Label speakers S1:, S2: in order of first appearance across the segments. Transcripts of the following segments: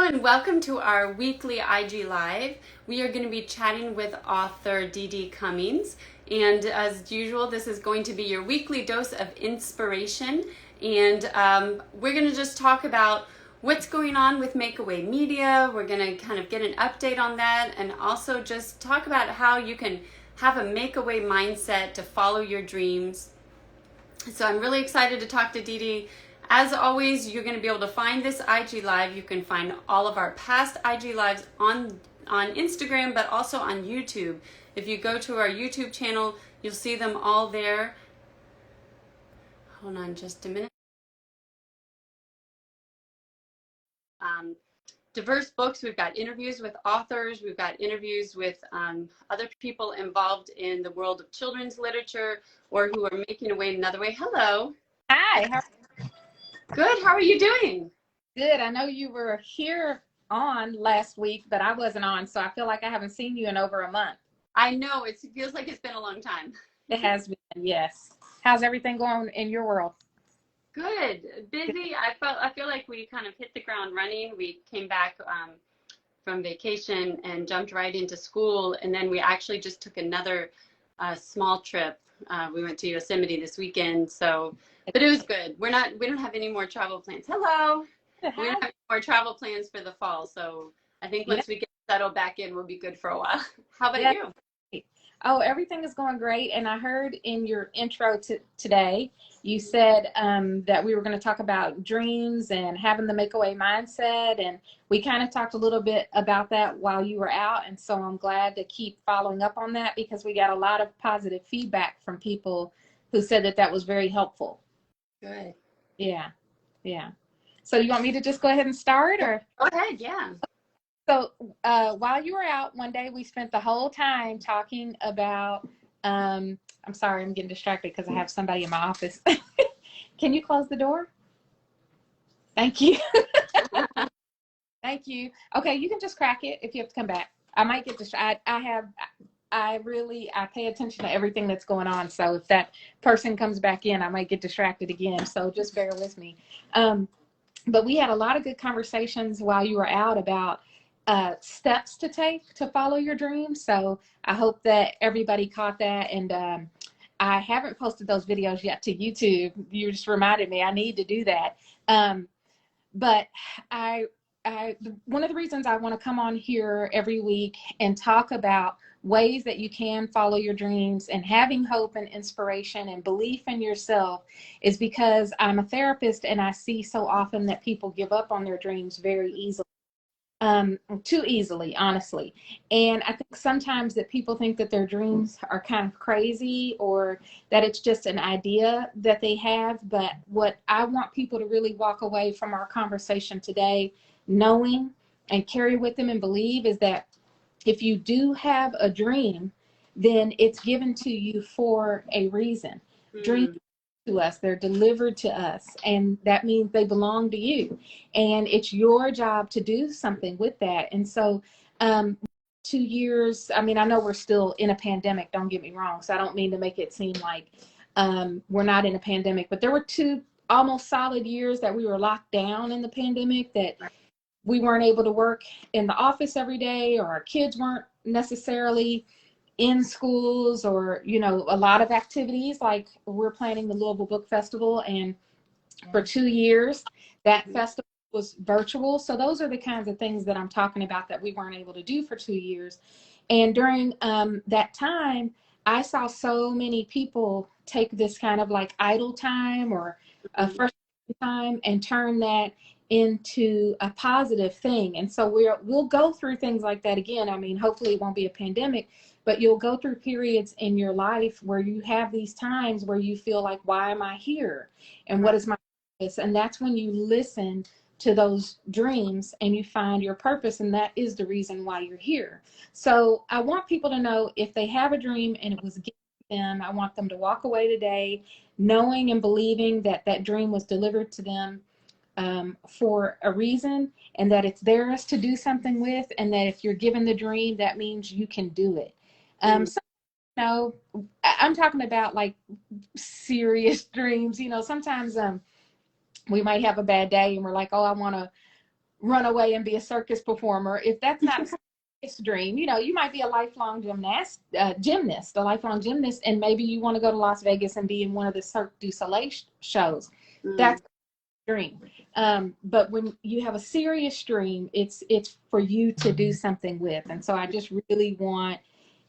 S1: everyone, welcome to our weekly IG Live. We are going to be chatting with author Deedee Cummings, and as usual, this is going to be your weekly dose of inspiration, and we're going to just talk about what's going on with Makeaway Media. We're going to kind of get an update on that, and also just talk about how you can have a makeaway mindset to follow your dreams. So I'm really excited to talk to Deedee. As always, you're going to be able to find this IG Live. You can find all of our past IG Lives on Instagram, but also on YouTube. If you go to our YouTube channel, you'll see them all there. Hold on just a minute. Diverse books. We've got interviews with authors. We've got interviews with other people involved in the world of children's literature or who are making a way another way. Hello.
S2: Hi.
S1: Good. How are you doing?
S2: Good. I know you were here on last week, but I wasn't on, so I feel like I haven't seen you in over a month.
S1: I know. It feels like it's been a long time.
S2: It has been, yes. How's everything going in your world?
S1: Good. Busy. I feel like we kind of hit the ground running. We came back from vacation and jumped right into school, and then we actually just took another small trip. We went to Yosemite this weekend, but it was good. We don't have any more travel plans. Hello. We don't have any more travel plans for the fall, so I think once we get settled back in, we'll be good for a while. How about you?
S2: Oh, everything is going great. And I heard in your intro today, you said that we were going to talk about dreams and having the makeaway mindset. And we kind of talked a little bit about that while you were out. And so I'm glad to keep following up on that because we got a lot of positive feedback from people who said that that was very helpful.
S1: Good.
S2: Yeah. Yeah. So you want me to just go ahead and start or?
S1: Go ahead. Yeah.
S2: So while you were out one day, we spent the whole time talking about, I'm sorry, I'm getting distracted because I have somebody in my office. Can you close the door? Thank you. Thank you. Okay, you can just crack it if you have to come back. I might get distracted. I pay attention to everything that's going on. So if that person comes back in, I might get distracted again. So just bear with me. But we had a lot of good conversations while you were out about steps to take to follow your dreams. So I hope that everybody caught that. And I haven't posted those videos yet to YouTube. You just reminded me I need to do that. But one of the reasons I want to come on here every week and talk about ways that you can follow your dreams and having hope and inspiration and belief in yourself is because I'm a therapist and I see so often that people give up on their dreams very easily. Too easily, honestly. And I think sometimes that people think that their dreams are kind of crazy or that it's just an idea that they have. But what I want people to really walk away from our conversation today, knowing and carry with them and believe is that if you do have a dream, then it's given to you for a reason. Dreams to us, they're delivered to us, and that means they belong to you, and it's your job to do something with that. And so 2 years, I mean, I know we're still in a pandemic, don't get me wrong, so I don't mean to make it seem like we're not in a pandemic, but there were 2 almost solid years that we were locked down in the pandemic, that we weren't able to work in the office every day, or our kids weren't necessarily in schools, or, you know, a lot of activities. Like we're planning the Louisville Book Festival, and for 2 years that festival was virtual. So those are the kinds of things that I'm talking about that we weren't able to do for 2 years. And during that time, I saw so many people take this kind of like idle time or a frustration time and turn that into a positive thing. And so we'll go through things like that again. I mean, hopefully it won't be a pandemic, but you'll go through periods in your life where you have these times where you feel like, why am I here? And what is my purpose? And that's when you listen to those dreams and you find your purpose. And that is the reason why you're here. So I want people to know if they have a dream and it was given to them, I want them to walk away today knowing and believing that that dream was delivered to them for a reason, and that it's theirs to do something with, and that if you're given the dream, that means you can do it. So, you know, I'm talking about like serious dreams. You know, sometimes we might have a bad day and we're like, oh, I want to run away and be a circus performer. If that's not a serious dream, you might be a lifelong gymnast, a lifelong gymnast, and maybe you want to go to Las Vegas and be in one of the Cirque du Soleil shows. That's a dream. But when you have a serious dream, it's for you to do something with. And so I just really want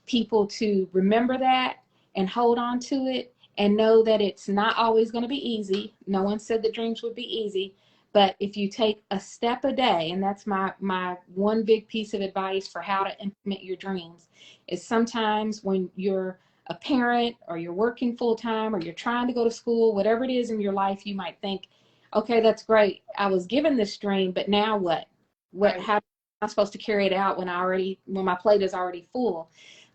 S2: people to remember that and hold on to it and know that it's not always going to be easy. No one said that dreams would be easy, but if you take a step a day, and that's my one big piece of advice for how to implement your dreams, is sometimes when you're a parent or you're working full time or you're trying to go to school, whatever it is in your life, you might think, okay, that's great. I was given this dream, but now what? How am I supposed to carry it out when my plate is already full?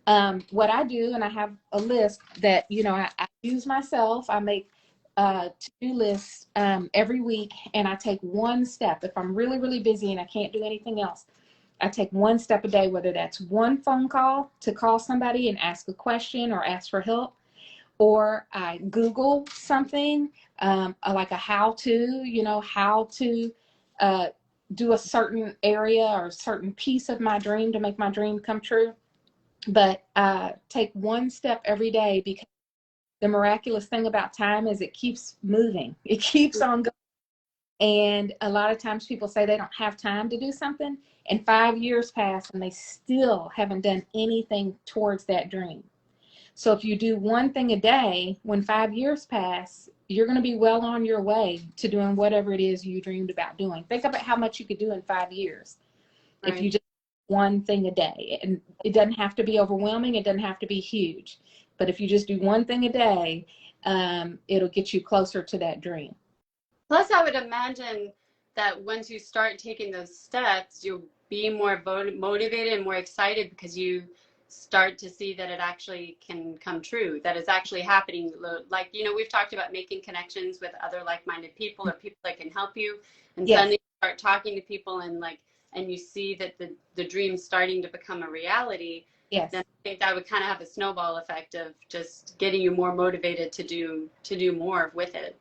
S2: What I do, and I have a list that, I use myself. I make to-do lists every week, and I take one step. If I'm really, really busy and I can't do anything else, I take one step a day, whether that's one phone call to call somebody and ask a question or ask for help, or I Google something like a how to do a certain area or a certain piece of my dream to make my dream come true. But take one step every day, because the miraculous thing about time is it keeps moving. It keeps on going. And a lot of times people say they don't have time to do something, and 5 years pass and they still haven't done anything towards that dream. So if you do one thing a day, when 5 years pass, you're going to be well on your way to doing whatever it is you dreamed about doing. Think about how much you could do in 5 years if you just one thing a day. And it doesn't have to be overwhelming. It doesn't have to be huge. But if you just do one thing a day, it'll get you closer to that dream.
S1: Plus, I would imagine that once you start taking those steps, you'll be more motivated and more excited because you start to see that it actually can come true, that it's actually happening. Like, we've talked about making connections with other like-minded people or people that can help you. And suddenly you start talking to people and you see that the dream's starting to become a reality.
S2: Yes.
S1: Then I think that would kind of have a snowball effect of just getting you more motivated to do more with it.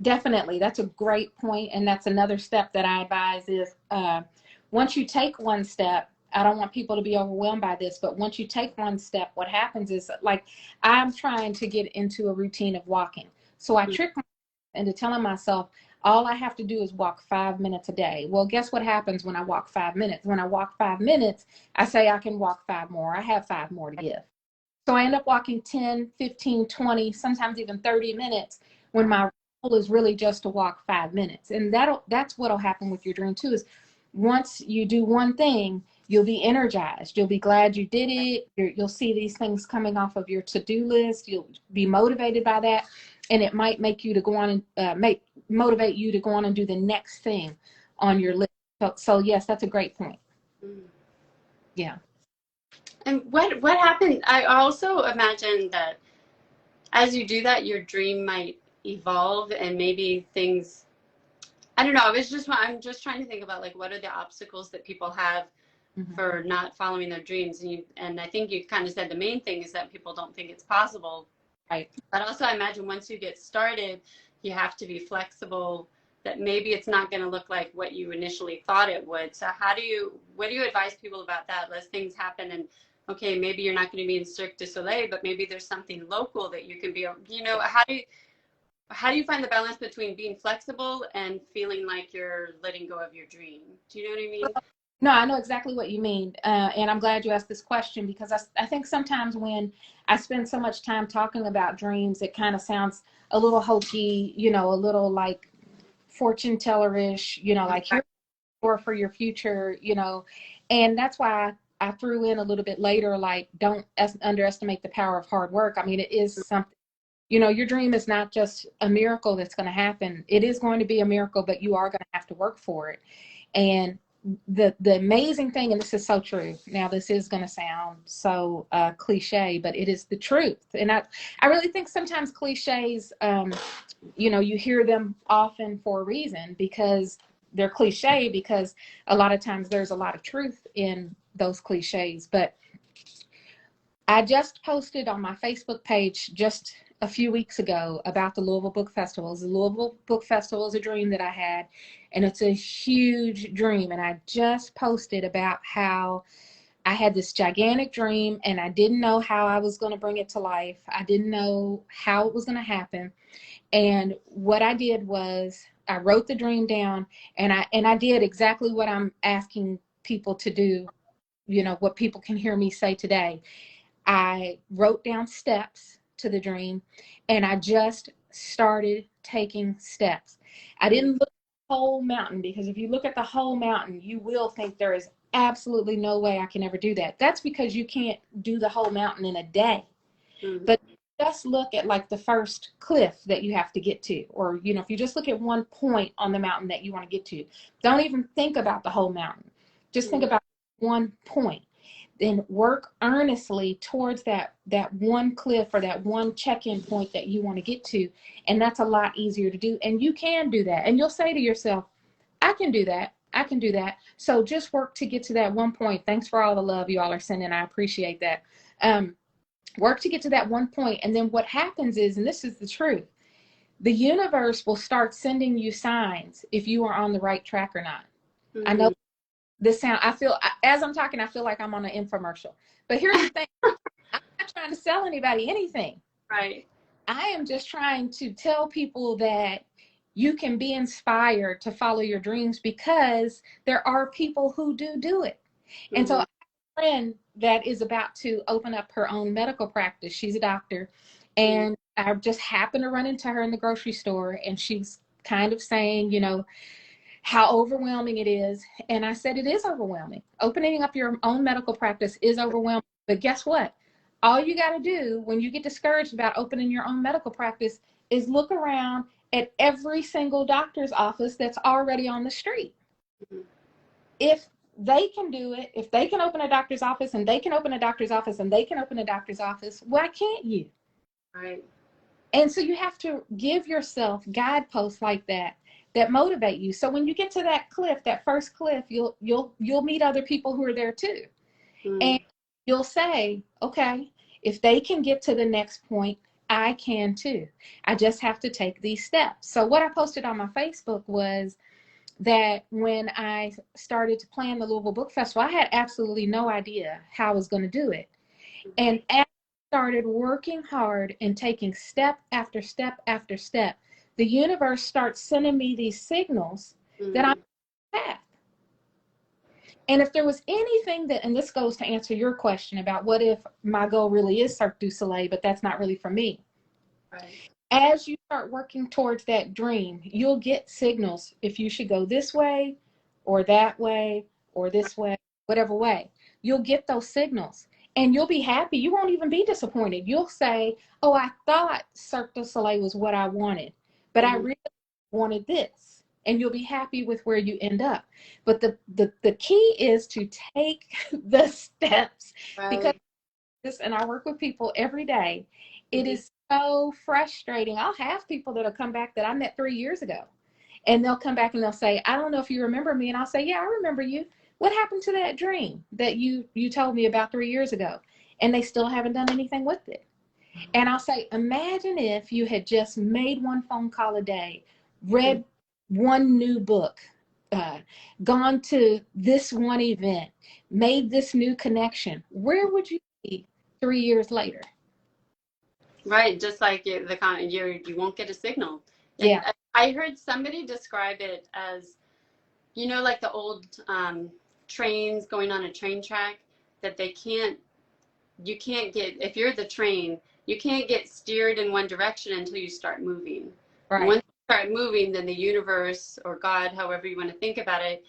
S2: Definitely. That's a great point. And that's another step that I advise is once you take one step, I don't want people to be overwhelmed by this, but once you take one step, what happens is, like, I'm trying to get into a routine of walking. So I trick myself into telling myself, all I have to do is walk 5 minutes a day. Well, guess what happens when I walk 5 minutes? When I walk 5 minutes, I say I can walk 5 more. I have 5 more to give. So I end up walking 10, 15, 20, sometimes even 30 minutes when my goal is really just to walk 5 minutes. And that's what'll happen with your dream too, is once you do one thing, you'll be energized. You'll be glad you did it. You'll see these things coming off of your to-do list. You'll be motivated by that. And it might make you to go on and motivate you to go on and do the next thing on your list. So yes, that's a great point. Yeah.
S1: And what happened? I also imagine that as you do that, your dream might evolve and maybe things, I don't know. I'm just trying to think about, like, what are the obstacles that people have for not following their dreams? And I think you kind of said the main thing is that people don't think it's possible.
S2: Right.
S1: But also I imagine once you get started, you have to be flexible, that maybe it's not going to look like what you initially thought it would. So what do you advise people about that? As things happen and, okay, maybe you're not going to be in Cirque du Soleil, but maybe there's something local that you can be, how do you find the balance between being flexible and feeling like you're letting go of your dream? Do you know what I mean?
S2: No, I know exactly what you mean. And I'm glad you asked this question, because I think sometimes when I spend so much time talking about dreams, it kind of sounds a little hokey, a little like fortune teller-ish, like here for your future, and that's why I threw in a little bit later, like, don't underestimate the power of hard work. I mean, it is something, your dream is not just a miracle that's going to happen. It is going to be a miracle, but you are going to have to work for it. And the amazing thing, and this is so true. Now, this is going to sound so cliche, but it is the truth. And I really think sometimes cliches, you hear them often for a reason, because they're cliche, because a lot of times there's a lot of truth in those cliches. But I just posted on my Facebook page just a few weeks ago about the Louisville Book Festival. The Louisville Book Festival is a dream that I had, and it's a huge dream. And I just posted about how I had this gigantic dream and I didn't know how I was going to bring it to life. I didn't know how it was going to happen. And what I did was I wrote the dream down, and I did exactly what I'm asking people to do, you know, what people can hear me say today. I wrote down steps to the dream, and I just started taking steps. I didn't look at the whole mountain, because if you look at the whole mountain, you will think there is absolutely no way I can ever do that. That's because you can't do the whole mountain in a day.
S1: Mm-hmm.
S2: But just look at like the first cliff that you have to get to, or, you know, if you just look at one point on the mountain that you want to get to, don't even think about the whole mountain. Just think about one point. Then work earnestly towards that one cliff or that one check-in point that you want to get to. And that's a lot easier to do. And you can do that. And you'll say to yourself, I can do that. I can do that. So just work to get to that one point. Thanks for all the love you all are sending. I appreciate that. Work to get to that one point. And then what happens is, and this is the truth, the universe will start sending you signs if you are on the right track or not.
S1: Mm-hmm.
S2: I know this sound, I feel, as I'm talking, I feel like I'm on an infomercial. But here's the thing. I'm not trying to sell anybody anything.
S1: Right.
S2: I am just trying to tell people that you can be inspired to follow your dreams, because there are people who do it. Mm-hmm. And so I have a friend that is about to open up her own medical practice. She's a doctor. And I just happened to run into her in the grocery store, and she's kind of saying, you know, how overwhelming it is. And I said, it is overwhelming. Opening up your own medical practice is overwhelming. But guess what? All you got to do when you get discouraged about opening your own medical practice is look around at every single doctor's office that's already on the street. Mm-hmm. If they can do it, if they can open a doctor's office, and they can open a doctor's office, and they can open a doctor's office, why can't you?
S1: Right.
S2: And so you have to give yourself guideposts like that motivate you. So when you get to that cliff, that first cliff, you'll meet other people who are there too. Mm. And you'll say, okay, if they can get to the next point, I can too. I just have to take these steps. So what I posted on my Facebook was that when I started to plan the Louisville Book Festival, I had absolutely no idea how I was going to do it. And as I started working hard and taking step after step after step, the universe starts sending me these signals that I'm on the path. And if there was anything that, and this goes to answer your question about what if my goal really is Cirque du Soleil, but that's not really for me. Right. As you start working towards that dream, you'll get signals if you should go this way or that way or this way, whatever way. You'll get those signals. And you'll be happy. You won't even be disappointed. You'll say, oh, I thought Cirque du Soleil was what I wanted, but I really wanted this. And you'll be happy with where you end up. But the key is to take the steps. Right. Because this, and I work with people every day. It is so frustrating. I'll have people that'll come back that I met 3 years ago. And they'll come back and they'll say, I don't know if you remember me. And I'll say, yeah, I remember you. What happened to that dream that you told me about 3 years ago? And they still haven't done anything with it. And I'll say, imagine if you had just made one phone call a day, read one new book, gone to this one event, made this new connection. Where would you be 3 years later?
S1: Right, just like you won't get a signal. And yeah. I heard somebody describe it as, you know, like the old trains going on a train track, that you can't get, if you're the train, you can't get steered in one direction until you start moving. Right. Once you start moving, then the universe or God, however you want to think about it,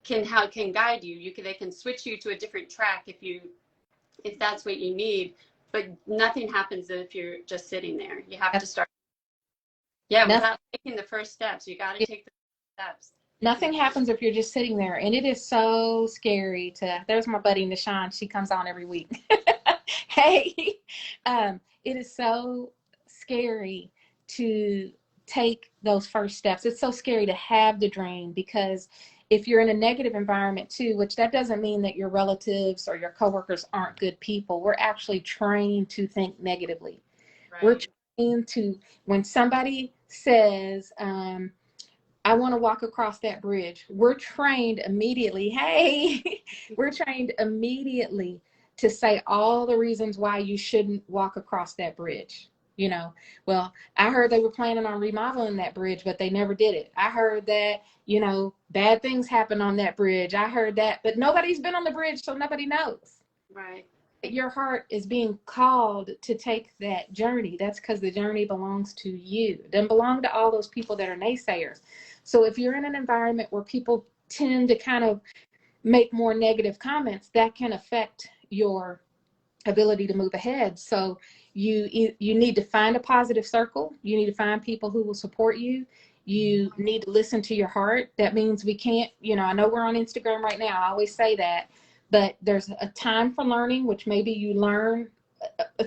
S1: can guide you. They can switch you to a different track if that's what you need. But nothing happens if you're just sitting there. You have to start. Yeah, without taking the first steps. You got to take the steps. Nothing happens if you're just sitting there. And it is so scary there's my buddy Nishan. She comes on every week. Hey, it is so scary to take those first steps. It's so scary to have the dream, because if you're in a negative environment too, which that doesn't mean that your relatives or your coworkers aren't good people. We're actually trained to think negatively. Right. We're trained
S2: to when somebody says, I want to walk across that bridge, we're trained immediately. Hey, we're trained immediately to say all the reasons why you shouldn't walk across that bridge. You know, well, I heard they were planning on remodeling that bridge, but they never did it. I heard that, you know, bad things happen on that bridge. I heard that, but nobody's been on the bridge, so nobody knows.
S1: Right.
S2: Your heart is being called to take that journey. That's because the journey belongs to you. It doesn't belong to all those people that are naysayers. So if you're in an environment where people tend to kind of make more negative comments, that can affect your ability to move ahead. So you need to find a positive circle. You need to find people who will support you. You need to listen to your heart. That means we can't, you know, I know we're on Instagram right now. I always say that, but there's a time for learning, which maybe you learn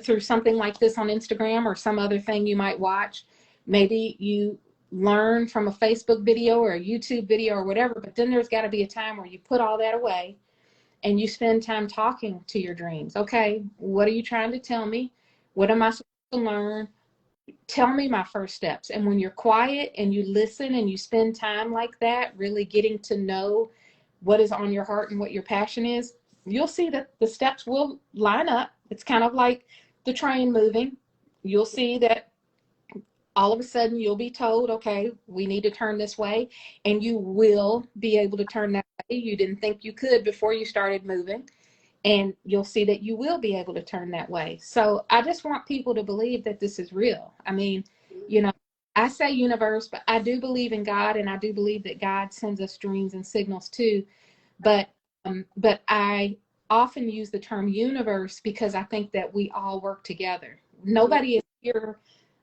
S2: through something like this on Instagram or some other thing you might watch. Maybe you learn from a Facebook video or a YouTube video or whatever, but then there's got to be a time where you put all that away and you spend time talking to your dreams. Okay, what are you trying to tell me? What am I supposed to learn? Tell me my first steps. And when you're quiet and you listen and you spend time like that, really getting to know what is on your heart and what your passion is, you'll see that the steps will line up. It's kind of like the train moving. You'll see that all of a sudden you'll be told, okay, we need to turn this way, and you will be able to turn that way. You didn't think you could before you started moving, and you'll see that you will be able to turn that way. So I just want people to believe that this is real. I mean, you know, I say universe, but I do believe in God, and I do believe that God sends us dreams and signals too. But I often use the term universe because I think that we all work together. Nobody is here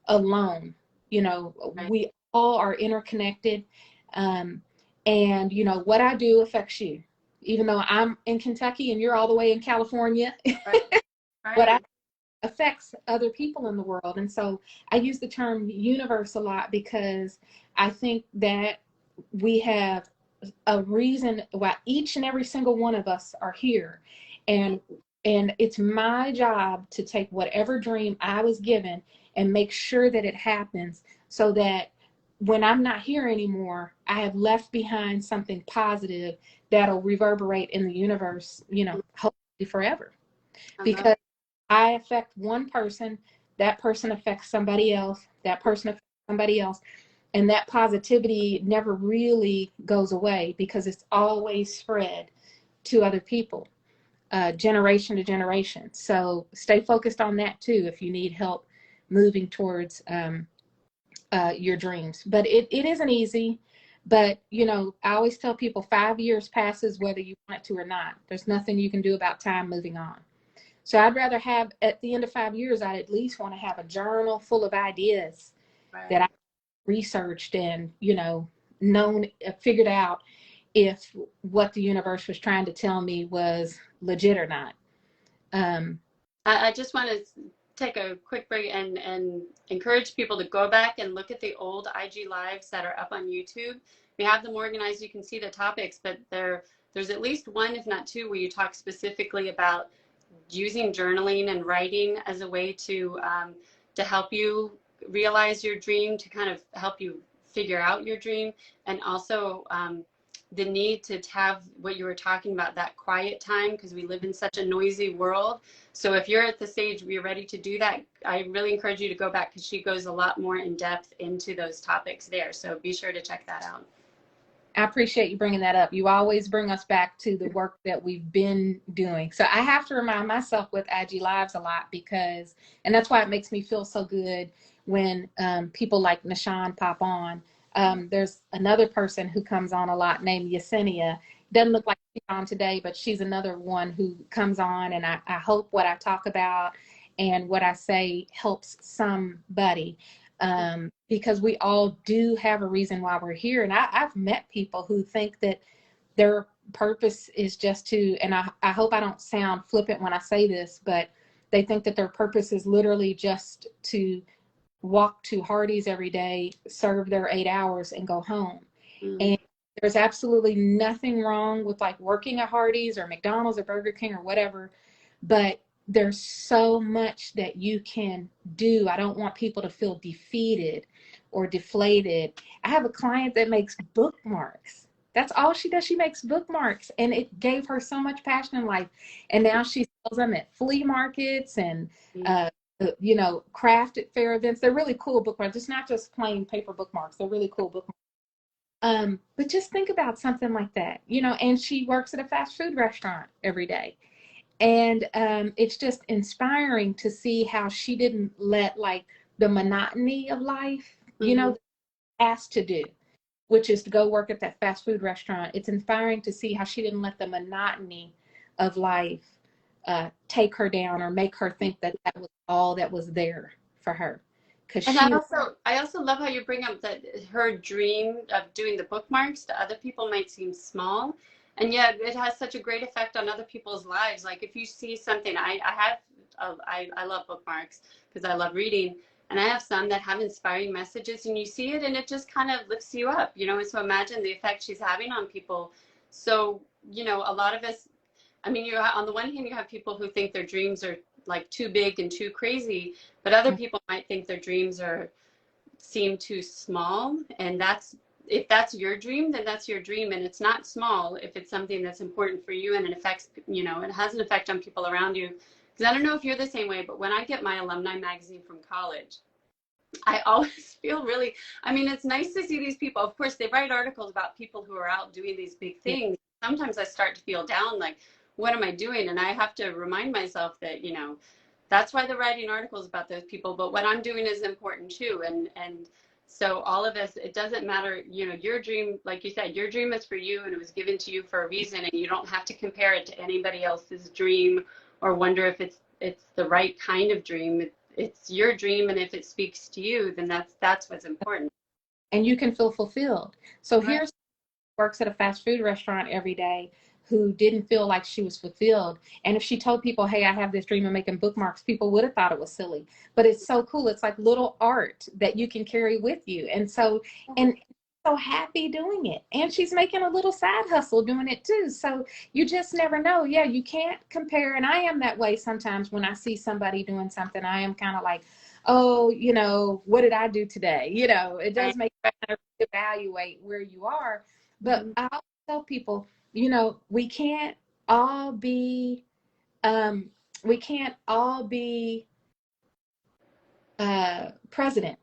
S2: alone. You know, we all are interconnected. And, you know, what I do affects you. Even though I'm in Kentucky and you're all the way in California,
S1: Right.
S2: what I affects other people in the world. And so I use the term universe a lot because I think that we have a reason why each and every single one of us are here. And it's my job to take whatever dream I was given and make sure that it happens so that when I'm not here anymore, I have left behind something positive that'll reverberate in the universe, you know, hopefully forever. Because I affect one person, that person affects somebody else, that person affects somebody else. And that positivity never really goes away because it's always spread to other people, generation to generation. So stay focused on that too if you need help moving towards your dreams. But it isn't easy. But, you know, I always tell people 5 years passes whether you want it to or not. There's nothing you can do about time moving on. So I'd rather have, at the end of 5 years, I'd at least want to have a journal full of ideas that I researched and, you know, figured out if what the universe was trying to tell me was legit or not.
S1: I just want to take a quick break and encourage people to go back and look at the old IG lives that are up on YouTube. We have them organized. You can see the topics, but there's at least one, if not two, where you talk specifically about using journaling and writing as a way to help you realize your dream, to kind of help you figure out your dream, and also the need to have what you were talking about, that quiet time, because we live in such a noisy world. So if you're at the stage where you're ready to do that, I really encourage you to go back because she goes a lot more in depth into those topics there. So be sure to check that out.
S2: I appreciate you bringing that up. You always bring us back to the work that we've been doing. So I have to remind myself with IG Lives a lot because, and that's why it makes me feel so good when people like Nashawn pop on. There's another person who comes on a lot named Yesenia. Doesn't look like she's on today, but she's another one who comes on, and I hope what I talk about and what I say helps somebody. Because we all do have a reason why we're here. And I've met people who think that their purpose is just to, and I hope I don't sound flippant when I say this, but they think that their purpose is literally just to walk to Hardee's every day, serve their 8 hours, and go home. And there's absolutely nothing wrong with like working at Hardee's or McDonald's or Burger King or whatever, but there's so much that you can do. I don't want people to feel defeated or deflated. I have a client that makes bookmarks. That's all she does. She makes bookmarks, and it gave her so much passion in life. And now she sells them at flea markets and, craft at fair events. They're really cool bookmarks. It's not just plain paper bookmarks. They're really cool bookmarks. But just think about something like that, and she works at a fast food restaurant every day. And it's just inspiring to see how she didn't let like the monotony of life, asked to do, which is to go work at that fast food restaurant. It's inspiring to see how she didn't let the monotony of life take her down or make her think that that was all that was there for her.
S1: And I also love how you bring up that her dream of doing the bookmarks to other people might seem small, and yet it has such a great effect on other people's lives. Like if you see something, I love bookmarks because I love reading, and I have some that have inspiring messages, and you see it, and it just kind of lifts you up, And so imagine the effect she's having on people. So a lot of us, I mean, on the one hand, you have people who think their dreams are like too big and too crazy, but other people might think their dreams seem too small. And if that's your dream, then that's your dream, and it's not small if it's something that's important for you and it affects, it has an effect on people around you. Because I don't know if you're the same way, but when I get my alumni magazine from college, I always feel really, I mean, it's nice to see these people. Of course, they write articles about people who are out doing these big things. Sometimes I start to feel down, like, what am I doing? And I have to remind myself that, that's why they're writing articles about those people. But what I'm doing is important too. And so all of us, it doesn't matter, your dream, like you said, your dream is for you and it was given to you for a reason, and you don't have to compare it to anybody else's dream or wonder if it's the right kind of dream. It's your dream, and if it speaks to you, then that's what's important.
S2: And you can feel fulfilled. So
S1: Right.
S2: here's works at a fast food restaurant every day who didn't feel like she was fulfilled. And if she told people, hey, I have this dream of making bookmarks, people would have thought it was silly. But it's so cool. It's like little art that you can carry with you. And so happy doing it. And she's making a little side hustle doing it too. So you just never know. Yeah, you can't compare. And I am that way sometimes when I see somebody doing something. I am kind of like, oh, what did I do today? It does make you kind of evaluate where you are. But I always tell people, we can't all be president.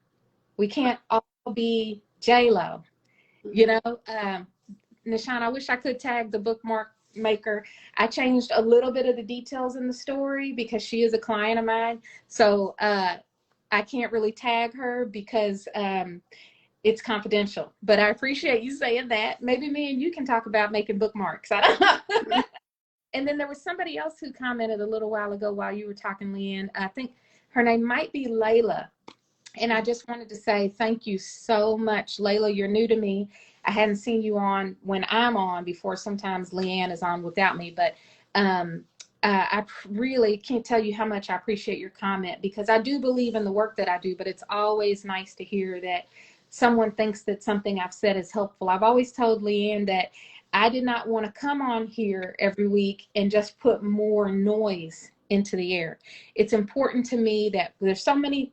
S2: We can't all be J-Lo. Nishan, I wish I could tag the bookmark maker. I changed a little bit of the details in the story because she is a client of mine. So I can't really tag her because it's confidential. But I appreciate you saying that. Maybe me and you can talk about making bookmarks. I don't know. And then there was somebody else who commented a little while ago while you were talking, Leanne. I think her name might be Layla. And I just wanted to say thank you so much. Layla, you're new to me. I hadn't seen you on when I'm on before. Sometimes Leanne is on without me. But I really can't tell you how much I appreciate your comment, because I do believe in the work that I do. But it's always nice to hear that someone thinks that something I've said is helpful. I've always told Leanne that I did not want to come on here every week and just put more noise into the air. It's important to me that there's so many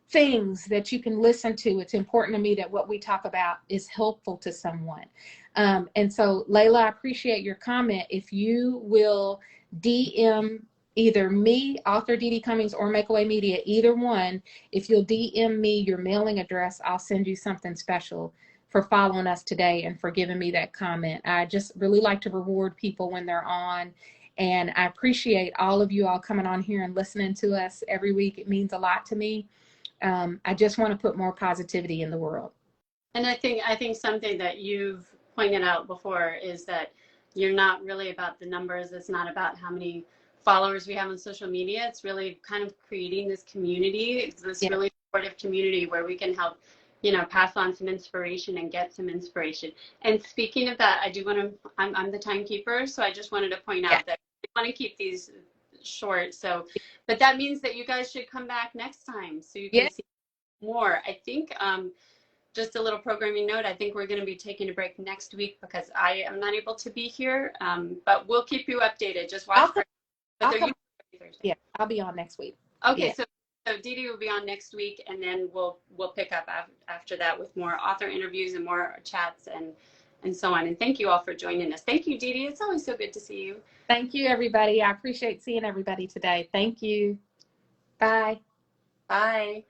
S2: things that you can listen to. It's important to me that what we talk about is helpful to someone. And so, Layla, I appreciate your comment. If you will DM either me, author Deedee Cummings, or Makeaway Media, either one, if you'll DM me your mailing address, I'll send you something special for following us today and for giving me that comment. I just really like to reward people when they're on. And I appreciate all of you all coming on here and listening to us every week. It means a lot to me. I just want to put more positivity in the world.
S1: And I think something that you've pointed out before is that you're not really about the numbers. It's not about how many followers we have on social media. It's really kind of creating this community. It's this really supportive community where we can help, pass on some inspiration and get some inspiration. And speaking of that, I do want to, I'm the timekeeper, so I just wanted to point out that I want to keep these short. So, but that means that you guys should come back next time so you can see more. I think just a little programming note, I think we're going to be taking a break next week because I am not able to be here, but we'll keep you updated. Just watch for Thursday.
S2: Yeah, I'll be on next week.
S1: Okay,
S2: Yeah.
S1: so Deedee will be on next week, and then we'll pick up after that with more author interviews and more chats and so on. And thank you all for joining us. Thank you, Deedee. It's always so good to see you.
S2: Thank you, everybody. I appreciate seeing everybody today. Thank you. Bye.
S1: Bye.